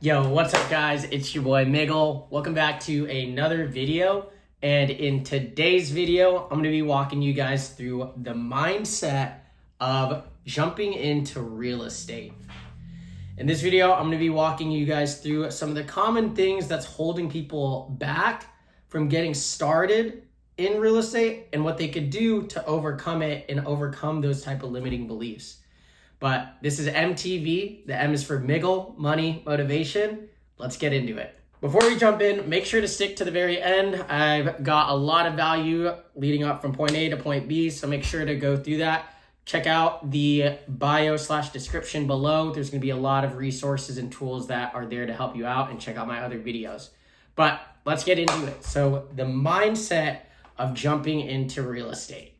Yo, what's up guys? It's your boy Miggle. Welcome back to another video. And in today's video, I'm going to be walking you guys through the mindset of jumping into real estate. In this video, I'm going to be walking you guys through some of the common things that's holding people back from getting started in real estate and what they could do to overcome it and overcome those type of limiting beliefs. But this is MTV. The M is for Miggle, Money, Motivation. Let's get into it. Before we jump in, make sure to stick to the very end. I've got a lot of value leading up from point A to point B, so make sure to go through that. Check out the bio/description below. There's going to be a lot of resources and tools that are there to help you out, and check out my other videos. But let's get into it. So the mindset of jumping into real estate.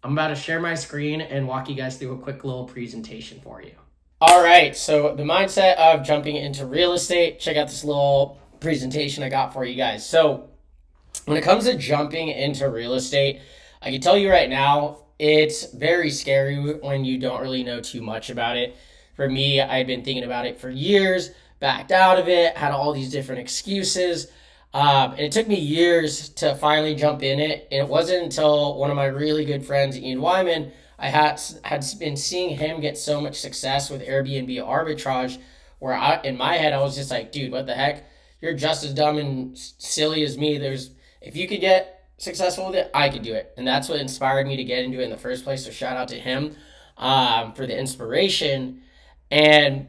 I'm about to share my screen and walk you guys through a quick little presentation for you. All right, so the mindset of jumping into real estate. Check out this little presentation I got for you guys. So when it comes to jumping into real estate, I can tell you right now, it's very scary when you don't really know too much about it. For me, I'd been thinking about it for years, backed out of it, had all these different excuses. And it took me years to finally jump in it. And it wasn't until one of my really good friends, Ian Wyman, I had been seeing him get so much success with Airbnb arbitrage, where in my head, I was just like, dude, what the heck? You're just as dumb and silly as me. If you could get successful with it, I could do it. And that's what inspired me to get into it in the first place. So shout out to him for the inspiration. And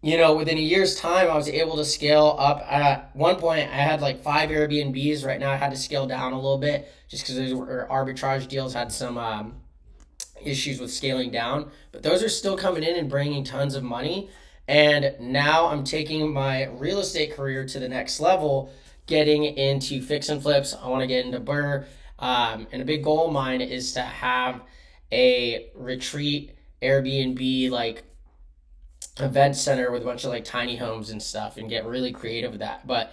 within a year's time, I was able to scale up. At one point, I had like 5 Airbnbs. Right now, I had to scale down a little bit just because those were arbitrage deals, had some issues with scaling down. But those are still coming in and bringing tons of money. And now I'm taking my real estate career to the next level, getting into fix and flips. I want to get into BRRRR. And a big goal of mine is to have a retreat Airbnb event center with a bunch of tiny homes and stuff, and get really creative with that. But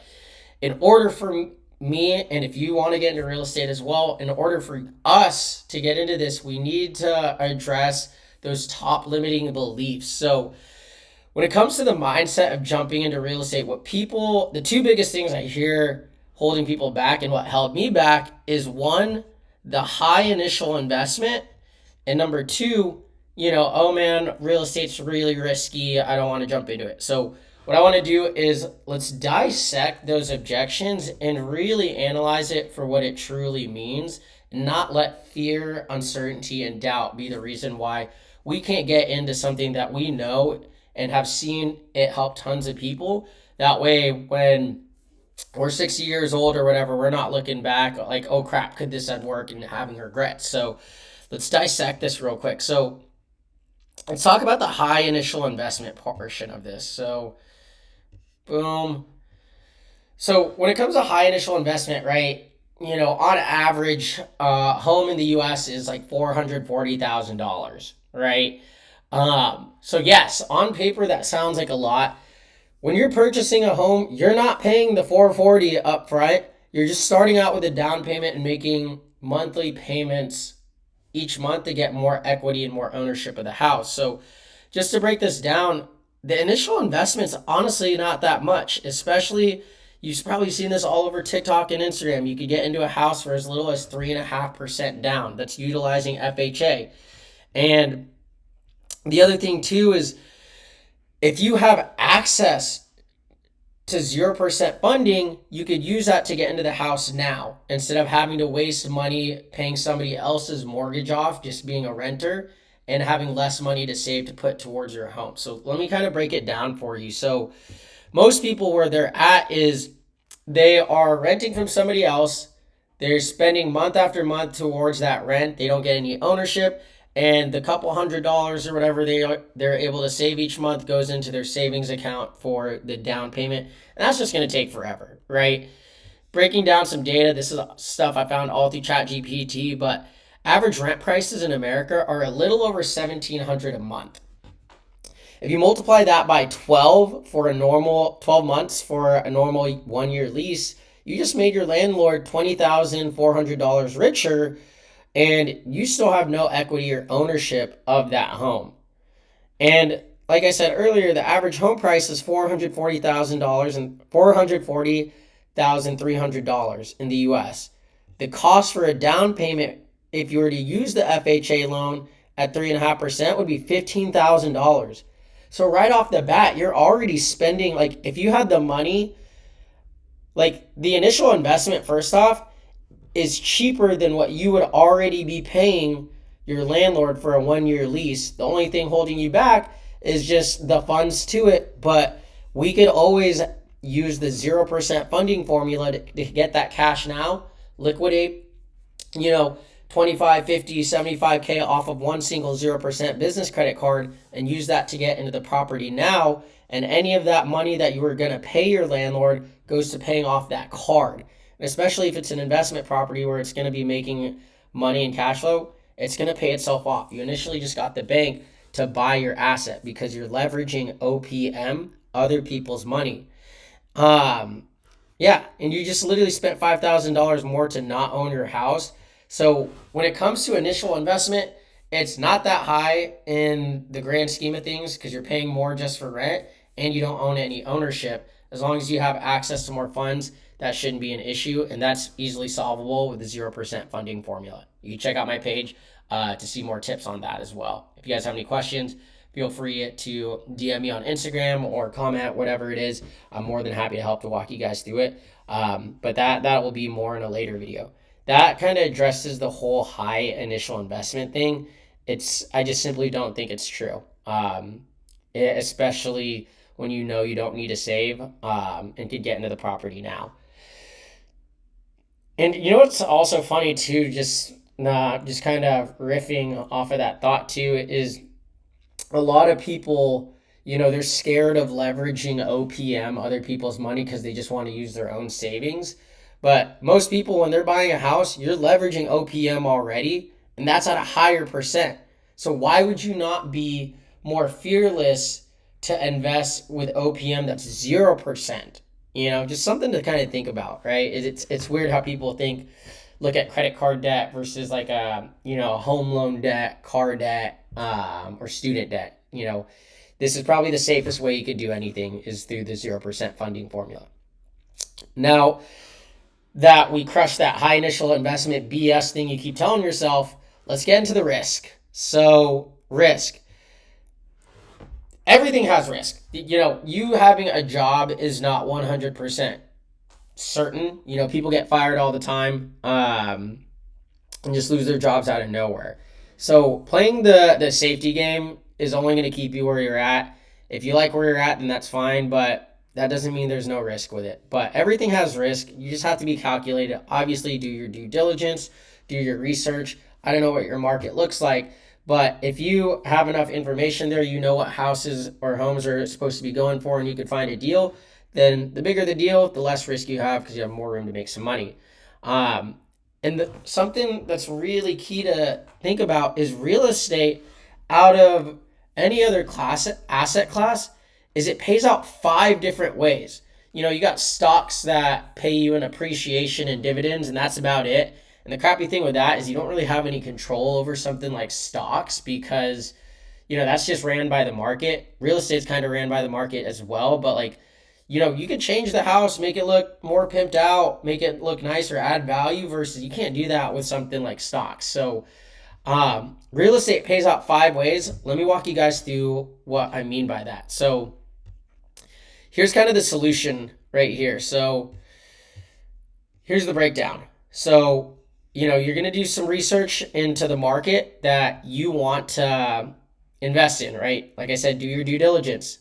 in order for me, and if you want to get into real estate as well, in order for us to get into this, we need to address those top limiting beliefs. So when it comes to the mindset of jumping into real estate, the 2 biggest things I hear holding people back and what held me back is 1, the high initial investment, and number 2, oh man, real estate's really risky, I don't want to jump into it. So what I want to do is let's dissect those objections and really analyze it for what it truly means, and not let fear, uncertainty, and doubt be the reason why we can't get into something that we know and have seen it help tons of people. That way, when we're 60 years old or whatever, we're not looking back like, oh crap, could this have worked, and having regrets. So let's dissect this real quick. So let's talk about the high initial investment portion of this. So, boom. So when it comes to high initial investment, right, on average, a home in the U.S. is like $440,000, right? So yes, on paper, that sounds like a lot. When you're purchasing a home, you're not paying the $440 up front. You're just starting out with a down payment and making monthly payments each month to get more equity and more ownership of the house. So just to break this down, the initial investment's honestly not that much, especially you've probably seen this all over TikTok and Instagram. You could get into a house for as little as 3.5% down. That's utilizing FHA. And the other thing too is if you have access to 0% funding, you could use that to get into the house now instead of having to waste money paying somebody else's mortgage off, just being a renter, and having less money to save to put towards your home. So let me kind of break it down for you. So most people, where they're at is they are renting from somebody else. They're spending month after month towards that rent. They don't get any ownership. And the couple $100 or whatever they're able to save each month goes into their savings account for the down payment. And that's just going to take forever, right? Breaking down some data, this is stuff I found all through ChatGPT, but average rent prices in America are a little over $1,700 a month. If you multiply that by 12 for a normal 12 months for a normal 1-year lease, you just made your landlord $20,400 richer, and you still have no equity or ownership of that home. And like I said earlier, the average home price is $440,000 and $440,300 in the US. The cost for a down payment, if you were to use the FHA loan at 3.5%, would be $15,000. So right off the bat, you're already spending, like, if you had the money, like, the initial investment, first off, is cheaper than what you would already be paying your landlord for a 1-year lease. The only thing holding you back is just the funds to it, but we could always use the 0% funding formula to get that cash now, liquidate, 25, 50, 75K off of one single 0% business credit card and use that to get into the property now. And any of that money that you were going to pay your landlord goes to paying off that card. And especially if it's an investment property where it's going to be making money and cash flow, it's going to pay itself off. You initially just got the bank to buy your asset because you're leveraging OPM, other people's money. Yeah, and you just literally spent $5,000 more to not own your house. So when it comes to initial investment, it's not that high in the grand scheme of things because you're paying more just for rent and you don't own any ownership. As long as you have access to more funds, that shouldn't be an issue, and that's easily solvable with the 0% funding formula. You can check out my page to see more tips on that as well. If you guys have any questions, feel free to DM me on Instagram or comment, whatever it is. I'm more than happy to help to walk you guys through it. But that will be more in a later video. That kind of addresses the whole high initial investment thing. I just simply don't think it's true. Especially when you don't need to save and could get into the property now. And what's also funny too, just kind of riffing off of that thought too, is a lot of people, they're scared of leveraging OPM, other people's money, because they just want to use their own savings. But most people, when they're buying a house, you're leveraging OPM already, and that's at a higher percent. So why would you not be more fearless to invest with OPM that's 0%? Just something to kind of think about, right? It's weird how people look at credit card debt versus like a home loan debt, car debt, or student debt. This is probably the safest way you could do anything is through the 0% funding formula. Now that we crushed that high initial investment BS thing you keep telling yourself, let's get into the risk. So risk. Everything has risk. You having a job is not 100% certain. People get fired all the time and just lose their jobs out of nowhere. So playing the safety game is only going to keep you where you're at. If you like where you're at, then that's fine, but that doesn't mean there's no risk with it. But everything has risk. You just have to be calculated. Obviously, do your due diligence, do your research. I don't know what your market looks like, but if you have enough information there, what houses or homes are supposed to be going for, and you can find a deal, then the bigger the deal, the less risk you have because you have more room to make some money. And something that's really key to think about is real estate, out of any other asset class, is it pays out 5 different ways. You got stocks that pay you an appreciation and dividends, and that's about it. And the crappy thing with that is you don't really have any control over something like stocks because, that's just ran by the market. Real estate's kind of ran by the market as well, but you could change the house, make it look more pimped out, make it look nicer, add value, versus you can't do that with something like stocks. So real estate pays out 5 ways. Let me walk you guys through what I mean by that. So here's kind of the solution right here. So here's the breakdown. So, you're going to do some research into the market that you want to invest in, right? Like I said, do your due diligence.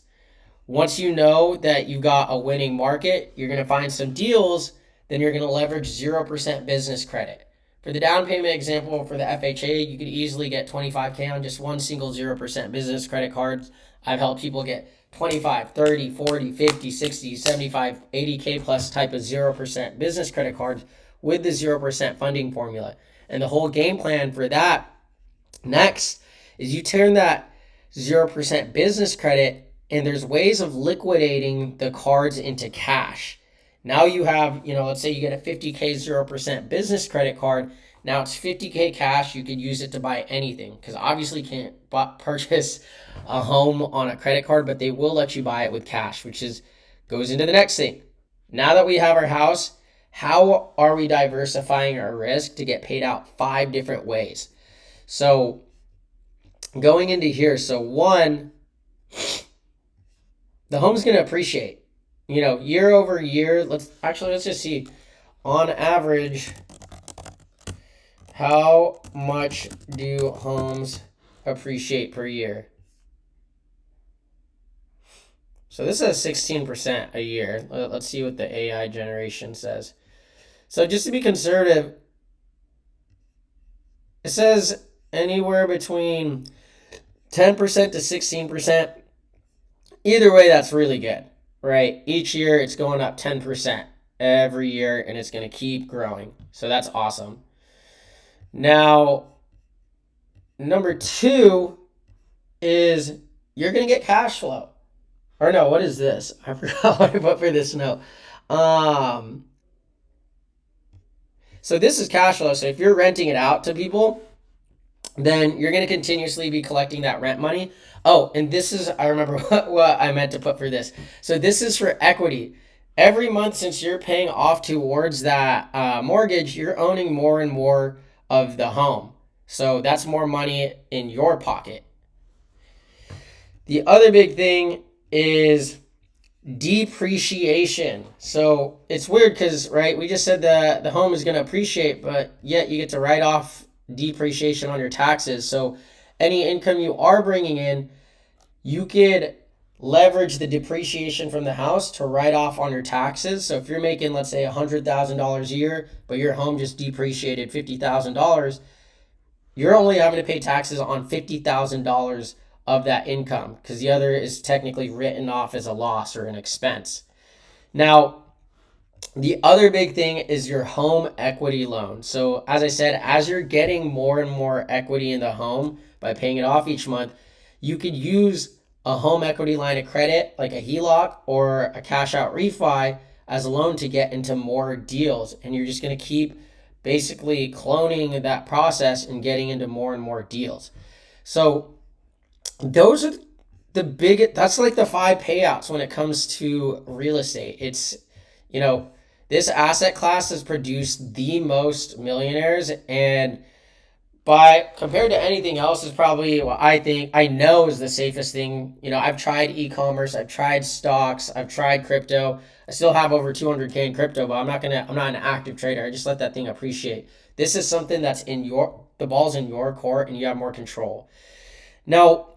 Once you know that you've got a winning market, you're going to find some deals, then you're going to leverage 0% business credit. For the down payment example for the FHA, you could easily get 25K on just one single 0% business credit card. I've helped people get 25, 30, 40, 50, 60, 75, 80K plus type of 0% business credit cards with the 0% funding formula. And the whole game plan for that next is you turn that 0% business credit, and there's ways of liquidating the cards into cash. Now you have, let's say you get a 50K 0% business credit card. Now it's 50K cash. You could use it to buy anything because obviously you can't purchase a home on a credit card, but they will let you buy it with cash, which is goes into the next thing. Now that we have our house, how are we diversifying our risk to get paid out 5 different ways? So going into here, so one, the home's going to appreciate, year over year. Let's just see on average, how much do homes appreciate per year? So this is 16% a year. Let's see what the AI generation says. So just to be conservative, it says anywhere between 10% to 16%. Either way, that's really good, right? Each year it's going up 10% every year, and it's going to keep growing. So that's awesome. Now, number 2 is you're going to get cash flow. Or no, what is this? I forgot what I put for this note. So this is cash flow. So if you're renting it out to people, then you're going to continuously be collecting that rent money. Oh, and this is, I remember what I meant to put for this. So this is for equity. Every month since you're paying off towards that mortgage, you're owning more and more of the home. So that's more money in your pocket. The other big thing is depreciation. So it's weird because, right, we just said the home is going to appreciate, but yet you get to write off depreciation on your taxes. So any income you are bringing in, you could leverage the depreciation from the house to write off on your taxes. So if you're making, let's say, $100,000 a year, but your home just depreciated $50,000, you're only having to pay taxes on $50,000 of that income because the other is technically written off as a loss or an expense. Now, the other big thing is your home equity loan. So as I said, as you're getting more and more equity in the home by paying it off each month, you could use a home equity line of credit like a HELOC or a cash out refi as a loan to get into more deals. And you're just going to keep basically cloning that process and getting into more and more deals. So those are that's like the 5 payouts when it comes to real estate. It's, this asset class has produced the most millionaires, and compared to anything else is probably what I know is the safest thing. I've tried e-commerce, I've tried stocks, I've tried crypto. I still have over 200K in crypto, but I'm not an active trader. I just let that thing appreciate. This is something that's the ball's in your court and you have more control. Now,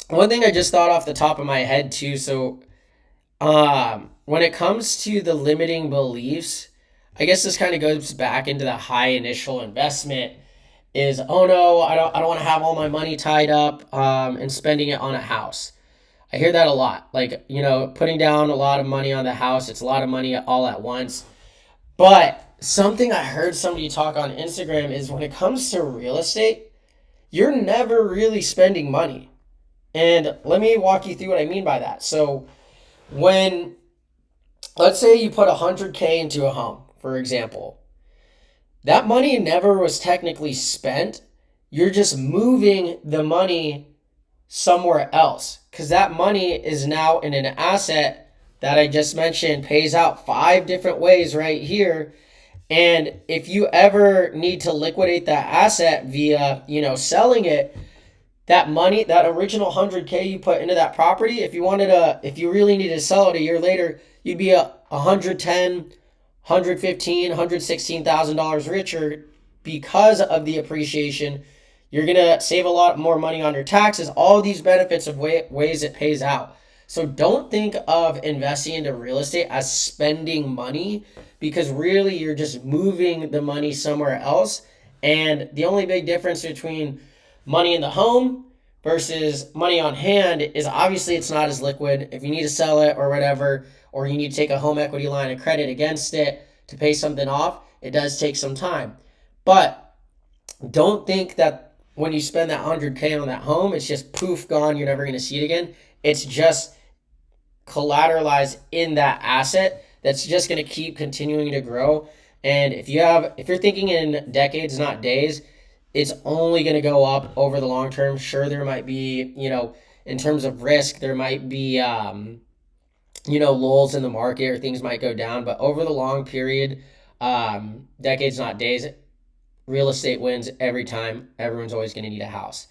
one thing I just thought off the top of my head too. So, when it comes to the limiting beliefs, I guess this kind of goes back into the high initial investment is, oh no, I don't want to have all my money tied up, and spending it on a house. I hear that a lot. Like, putting down a lot of money on the house. It's a lot of money all at once. But something I heard somebody talk on Instagram is when it comes to real estate, you're never really spending money. And let me walk you through what I mean by that. So let's say you put 100K into a home, for example, that money never was technically spent. You're just moving the money somewhere else because that money is now in an asset that I just mentioned pays out 5 different ways right here. And if you ever need to liquidate that asset via, selling it, that money, that original 100K you put into that property, if you really needed to sell it a year later, you'd be $110,000, $115,000, $116,000 richer because of the appreciation. You're gonna save a lot more money on your taxes. All these benefits of ways it pays out. So don't think of investing into real estate as spending money, because really you're just moving the money somewhere else. And the only big difference between money in the home versus money on hand is obviously it's not as liquid. If you need to sell it or whatever, or you need to take a home equity line of credit against it to pay something off, it does take some time. But don't think that when you spend that 100K on that home, it's just poof, gone, you're never going to see it again. It's just collateralized in that asset that's just going to keep continuing to grow. And if you're thinking in decades, not days, it's only going to go up over the long term. Sure, there might be, in terms of risk, there might be, lulls in the market or things might go down. But over the long period, decades, not days, real estate wins every time. Everyone's always going to need a house.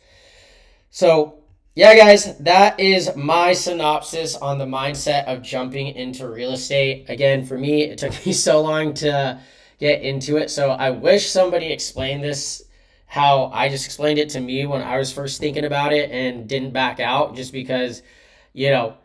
So, yeah, guys, that is my synopsis on the mindset of jumping into real estate. Again, for me, it took me so long to get into it. So I wish somebody explained this how I just explained it to me when I was first thinking about it and didn't back out, just because, when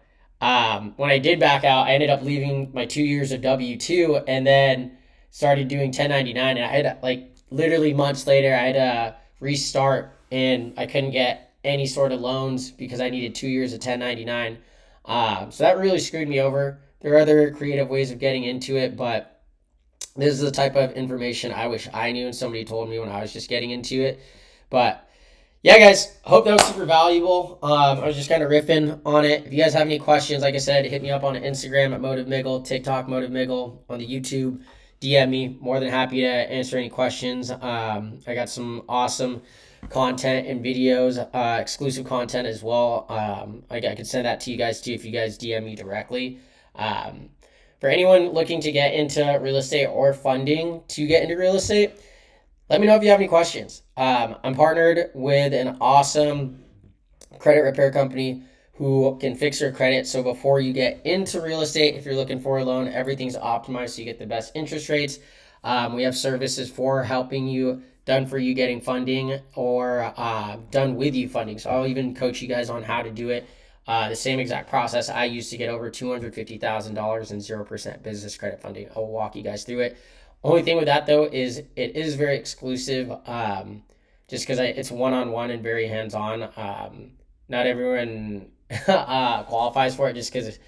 I did back out, I ended up leaving my 2 years of W-2 and then started doing 1099. And I had literally months later, I had to restart and I couldn't get any sort of loans because I needed 2 years of 1099. So that really screwed me over. There are other creative ways of getting into it, but this is the type of information I wish I knew and somebody told me when I was just getting into it. But yeah, guys, hope that was super valuable. I was just kind of riffing on it. If you guys have any questions, like I said, hit me up on Instagram at MotiveMiggle, TikTok MotiveMiggle, on the YouTube, DM me. More than happy to answer any questions. I got some awesome content and videos, exclusive content as well. I could send that to you guys too if you guys DM me directly. For anyone looking to get into real estate or funding to get into real estate, let me know if you have any questions. I'm partnered with an awesome credit repair company who can fix your credit. So before you get into real estate, if you're looking for a loan, everything's optimized so you get the best interest rates. We have services for helping you, done for you getting funding, or done with you funding. So I'll even coach you guys on how to do it. The same exact process I used to get over $250,000 in 0% business credit funding. I'll walk you guys through it. Only thing with that, though, is it is very exclusive, just because it's one-on-one and very hands-on. Not everyone qualifies for it, just because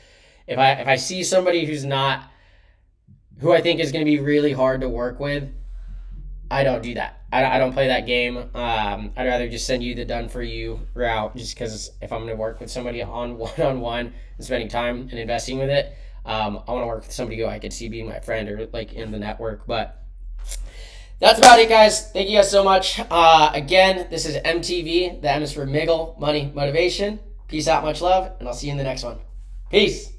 if I see somebody who I think is going to be really hard to work with, I don't do that. I don't play that game. I'd rather just send you the done for you route, just because if I'm going to work with somebody on one-on-one and spending time and investing with it, I want to work with somebody who I could see being my friend or in the network. But that's about it, guys. Thank you guys so much. Again, this is MTV. The M is for Miggle, Money, Motivation. Peace out, much love, and I'll see you in the next one. Peace.